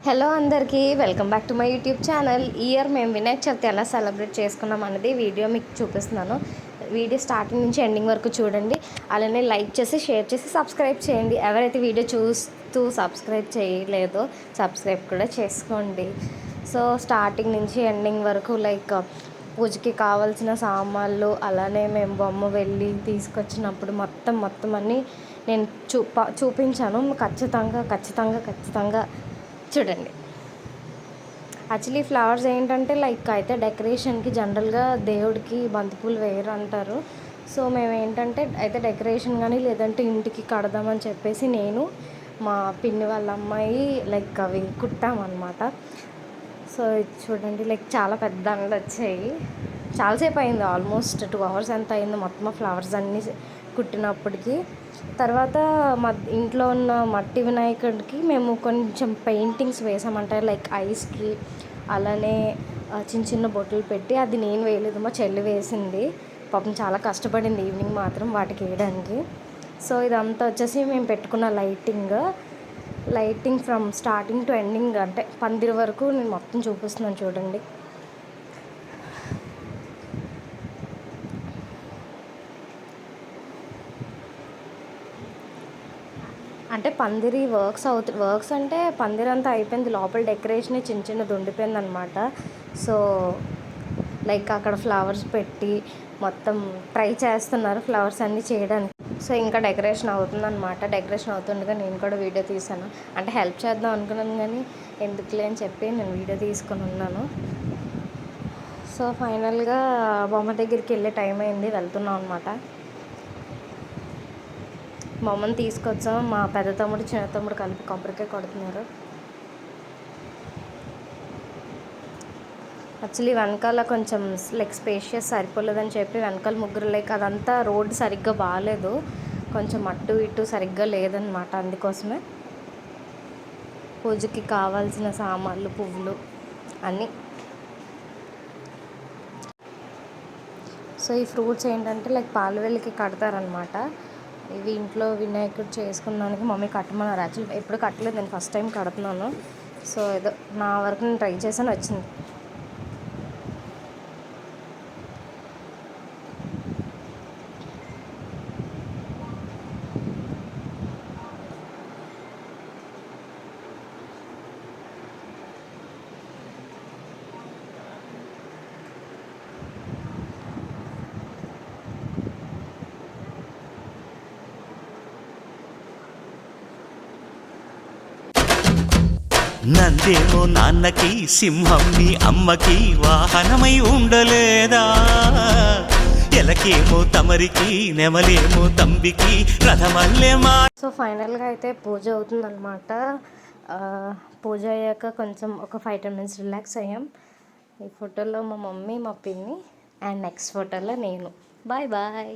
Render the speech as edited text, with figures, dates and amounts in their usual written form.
Hello అందరికీ welcome back to my YouTube channel. ఈ year మేము వినాయక చవితి ఎలా సెలబ్రేట్ చేసుకున్నాం అనేది వీడియో మీకు చూపిస్తున్నాను. వీడియో స్టార్టింగ్ నుంచి ఎండింగ్ వరకు చూడండి. అలానే లైక్ చేసి షేర్ చేసి సబ్స్క్రైబ్ చేయండి. ఎవరైతే వీడియో చూస్తూ సబ్స్క్రైబ్ చేయలేదో సబ్స్క్రైబ్ కూడా చేసుకోండి. సో స్టార్టింగ్ నుంచి ఎండింగ్ వరకు పూజకి కావాల్సిన సామాన్లు, అలానే మేము బొమ్మ వెళ్ళి తీసుకొచ్చినప్పుడు మొత్తం అన్నీ నేను చూపించాను. ఖచ్చితంగా చూడండి. యాక్చువల్లీ ఫ్లవర్స్ ఏంటంటే అయితే డెకరేషన్కి జనరల్గా దేవుడికి బంతిపూలు వేయరు అంటారు. సో మేము ఏంటంటే అయితే డెకరేషన్ కానీ లేదంటే ఇంటికి కడదామని చెప్పేసి నేను మా పిన్ని వాళ్ళ అమ్మాయి అవి కుట్టామన్నమాట. సో ఇది చూడండి, చాలా పెద్ద దండలు వచ్చాయి. చాలాసేపు అయింది, ఆల్మోస్ట్ 2 hours ఎంత అయిందో మొత్తం ఫ్లవర్స్ అన్నీ కుట్టినప్పటికీ. తర్వాత మా ఇంట్లో ఉన్న మట్టి వినాయకుడికి మేము కొంచెం పెయింటింగ్స్ వేసామంటే ఐస్కి, అలానే చిన్న బొట్లు పెట్టి, అది నేను వేయలేదు, మా చెల్లి వేసింది. పాపం చాలా కష్టపడింది ఈవినింగ్ మాత్రం వాటికి వేయడానికి. సో ఇదంతా వచ్చేసి మేము పెట్టుకున్న lighting from starting to ending, అంటే పందిరి వరకు నేను మొత్తం చూపిస్తున్నాను చూడండి. అంటే పందిరి వర్క్స్ అంటే పందిరి అంతా అయిపోయింది, లోపల డెకరేషన్ చిన్నది ఉండిపోయింది అనమాట. సో అక్కడ ఫ్లవర్స్ పెట్టి మొత్తం ట్రై చేస్తున్నారు ఫ్లవర్స్ అన్నీ చేయడానికి. సో ఇంకా డెకరేషన్ అవుతుందన్నమాట. డెకరేషన్ అవుతుండగా నేను కూడా వీడియో తీశాను. అంటే హెల్ప్ చేద్దాం అనుకున్నాను కానీ ఎందుకులే అని చెప్పి నేను వీడియో తీసుకొని ఉన్నాను. సో ఫైనల్గా బొమ్మ దగ్గరికి వెళ్ళే టైం అయింది, వెళ్తున్నాం అనమాట. బొమ్మను తీసుకొచ్చాం. మా పెద్ద తమ్ముడు చిన్న తమ్ముడు కలిపి కొబ్బరికాయ కొడుతున్నారు. యాక్చువల్లీ వెనకాల కొంచెం స్పేషియస్ సరిపోలేదని చెప్పి వెనకాల ముగ్గురు అదంతా రోడ్డు సరిగ్గా బాగాలేదు, కొంచెం అటు ఇటు సరిగ్గా లేదనమాట. అందుకోసమే పూజకి కావాల్సిన సామాన్లు, పువ్వులు అన్నీ. సో ఈ ఫ్రూట్స్ ఏంటంటే పాలవెల్లికి కడతారనమాట. ఇవి ఇంట్లో వినాయకుడు చేసుకున్నానికి మమ్మీ కట్టమన్నారు. యాక్చువల్లీ ఎప్పుడు కట్టలేదు, నేను ఫస్ట్ టైం కడుతున్నాను. సో ఏదో నా వరకు నేను ట్రై చేశాను, వచ్చింది. నందేమో నాన్నకి, సింహం మీ అమ్మకి వాహనమై ఉండలేదా? ఎలకేమో తమరికి, నెమలేమో తంబికి రథమల్లేమా. సో ఫైనల్గా అయితే పూజ అవుతుందన్నమాట. పూజ అయ్యాక కొంచెం ఒక 5-10 minutes రిలాక్స్ అయ్యాం. ఈ ఫోటోలో మా మమ్మీ, మా పిన్ని, అండ్ నెక్స్ట్ ఫోటోలో నేను. Bye bye.